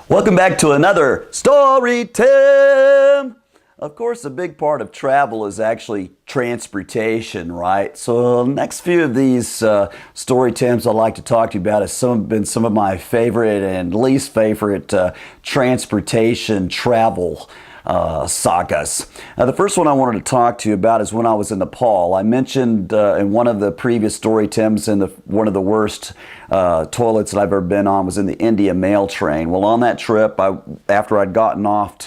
Welcome back to another Story Time. Of course, a big part of travel is actually transportation, right? So the next few of these story times I'd like to talk to you about have been some of my favorite and least favorite transportation travel sagas. Now, the first one I wanted to talk to you about is when I was in Nepal. I mentioned in one of the previous story times one of the worst toilets that I've ever been on was in the India mail train. Well, on that trip, after I'd gotten off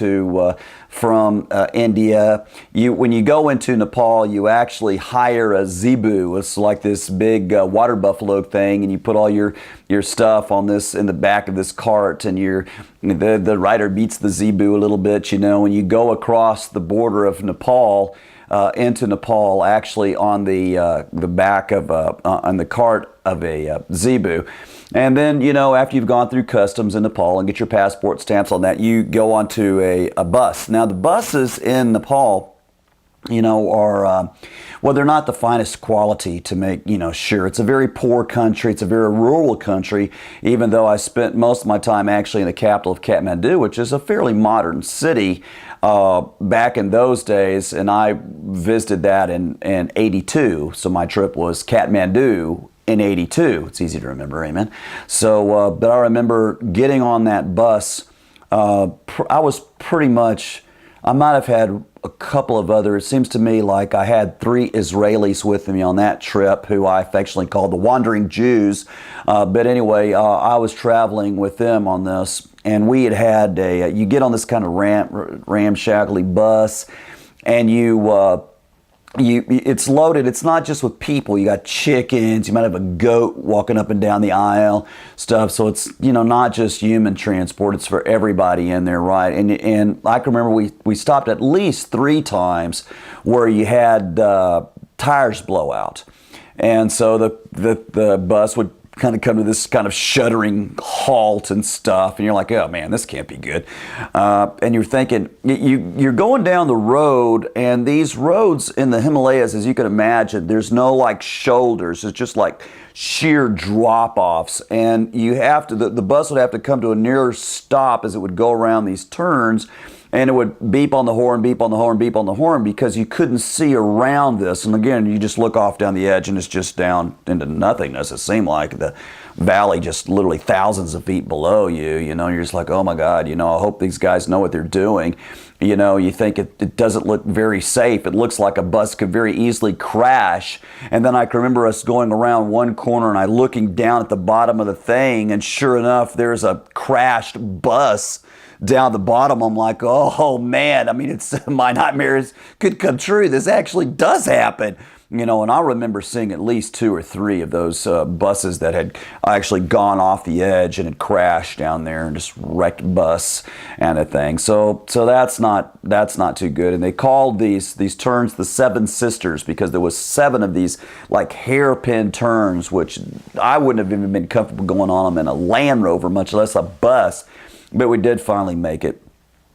from India, when you go into Nepal, you actually hire a zebu. It's like this big water buffalo thing, and you put all your stuff on this in the back of this cart, and the rider beats the zebu a little bit, and you go across the border of Nepal into Nepal, actually on the back of on the cart of a zebu. And then, after you've gone through customs in Nepal and get your passport stamps on that, you go onto a bus. Now, the buses in Nepal, are, well, they're not the finest quality to make, sure. It's a very poor country. It's a very rural country, even though I spent most of my time actually in the capital of Kathmandu, which is a fairly modern city back in those days. And I visited that in 82. So my trip was Kathmandu in 82. It's easy to remember, amen. So, but I remember getting on that bus. I was pretty much, I might have had a couple of other, it seems to me like I had 3 Israelis with me on that trip who I affectionately called the Wandering Jews. But anyway, I was traveling with them on this, and we had you get on this kind of ramshackly bus, and it's loaded. It's not just with people. You got chickens. You might have a goat walking up and down the aisle, stuff. So it's not just human transport. It's for everybody in there, right? And I can remember we stopped at least 3 times where you had tires blow out, and so the bus would kind of come to this kind of shuddering halt and stuff, and you're like, oh man, this can't be good. And you're thinking, you're going down the road, and these roads in the Himalayas, as you can imagine, there's no like shoulders. It's just like sheer drop-offs, and you have to, the bus would have to come to a nearer stop as it would go around these turns. And it would beep on the horn, beep on the horn, beep on the horn, because you couldn't see around this. And again, you just look off down the edge and it's just down into nothingness. It seemed like the valley just literally thousands of feet below you, and you're just like, oh my God, I hope these guys know what they're doing. You think it doesn't look very safe. It looks like a bus could very easily crash. And then I can remember us going around one corner and I looking down at the bottom of the thing, and sure enough, there's a crashed bus down the bottom. I'm like, oh man, I mean, it's my nightmares could come true. This actually does happen. And I remember seeing at least 2 or 3 of those buses that had actually gone off the edge and had crashed down there and just wrecked bus and a thing. So that's not too good. And they called these turns the 7 Sisters because there was 7 of these like hairpin turns, which I wouldn't have even been comfortable going on them in a Land Rover, much less a bus. But we did finally make it.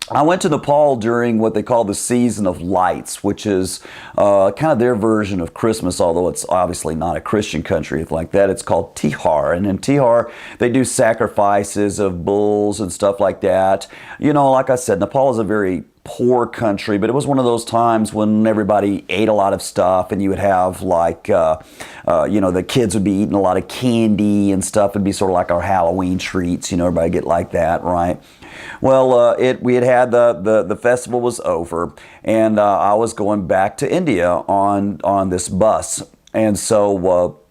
I went to Nepal during what they call the Season of Lights, which is kind of their version of Christmas, although it's obviously not a Christian country like that. It's called Tihar. And in Tihar, they do sacrifices of bulls and stuff like that. Like I said, Nepal is a very poor country, but it was one of those times when everybody ate a lot of stuff, and you would have like, the kids would be eating a lot of candy and stuff. It'd be sort of like our Halloween treats, everybody get like that, right? Well, we had the festival was over, and I was going back to India on this bus, and so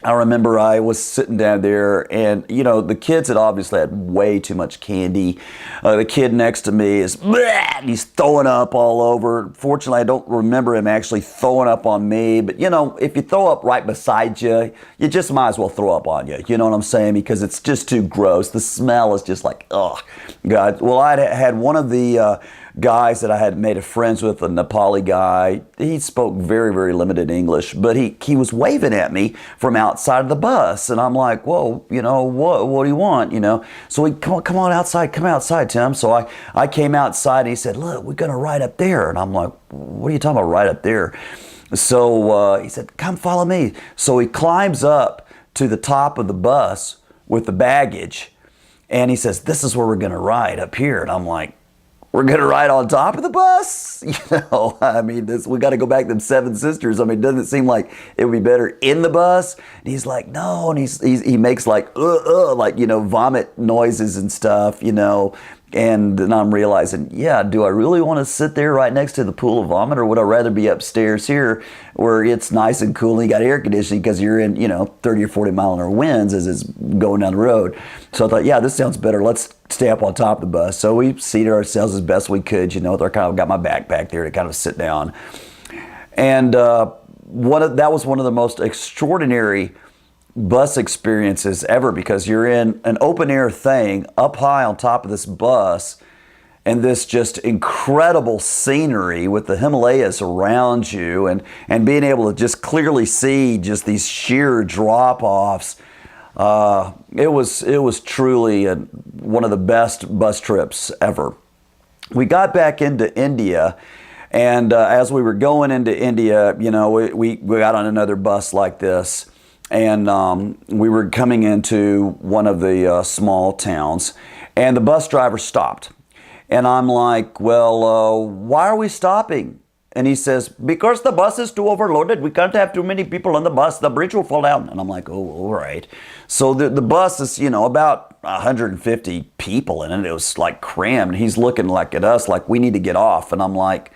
I remember I was sitting down there, and the kids had obviously had way too much candy. The kid next to me is and he's throwing up all over. Fortunately, I don't remember him actually throwing up on me, but if you throw up right beside you, you just might as well throw up on you. You know what I'm saying? Because it's just too gross. The smell is just like, oh God. Well, I had one of the guys that I had made a friends with, a Nepali guy. He spoke very, very limited English, but he was waving at me from outside of the bus, and I'm like, whoa, what do you want, So he, come on outside, come outside, Tim. So I came outside, and he said, look, we're gonna ride up there, and I'm like, what are you talking about, right up there? So he said, come follow me. So he climbs up to the top of the bus with the baggage. And he says, this is where we're going to ride up here. And I'm like, we're going to ride on top of the bus? I mean, we got to go back to them Seven Sisters. I mean, doesn't it seem like it would be better in the bus? And he's like, no. And he makes like, vomit noises and stuff, And then I'm realizing, yeah, do I really want to sit there right next to the pool of vomit, or would I rather be upstairs here where it's nice and cool and you got air conditioning because you're in, 30 or 40 mile an hour winds as it's going down the road. So I thought, yeah, this sounds better. Let's stay up on top of the bus. So we seated ourselves as best we could, with our kind of got my backpack there to kind of sit down. And that was one of the most extraordinary bus experiences ever, because you're in an open air thing up high on top of this bus, and this just incredible scenery with the Himalayas around you, and being able to just clearly see just these sheer drop-offs. It was truly one of the best bus trips ever. We got back into India, and as we were going into India, we got on another bus like this. And we were coming into one of the small towns, and the bus driver stopped. And I'm like, well, why are we stopping? And he says, because the bus is too overloaded. We can't have too many people on the bus. The bridge will fall down. And I'm like, oh, all right. So the bus is, about 150 people in it. It was like crammed. He's looking like at us like we need to get off. And I'm like,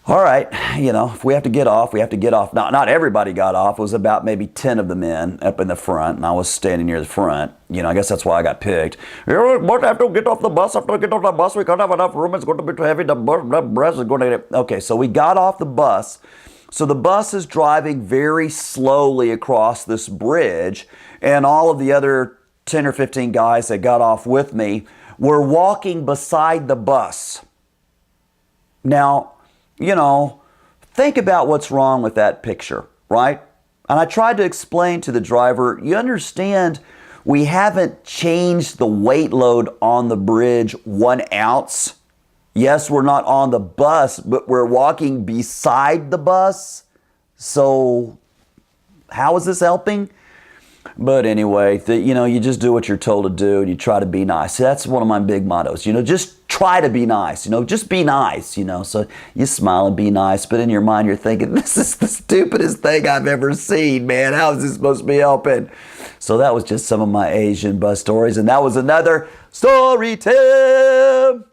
all right, if we have to get off, we have to get off. Not everybody got off. It was about maybe 10 of the men up in the front, and I was standing near the front. I guess that's why I got picked. But I have to get off the bus. After we get off the bus, we can't have enough room. It's going to be too heavy. The bus is going to get... Okay, so we got off the bus. So the bus is driving very slowly across this bridge, and all of the other 10 or 15 guys that got off with me were walking beside the bus. Now, think about what's wrong with that picture, right? And I tried to explain to the driver, you understand, we haven't changed the weight load on the bridge 1 ounce. Yes, we're not on the bus, but we're walking beside the bus. So how is this helping? But anyway, you just do what you're told to do, and you try to be nice. That's one of my big mottos. Just try to be nice. Just be nice. So you smile and be nice, but in your mind you're thinking, this is the stupidest thing I've ever seen, man. How is this supposed to be helping? So that was just some of my Asian bus stories, and that was another story time.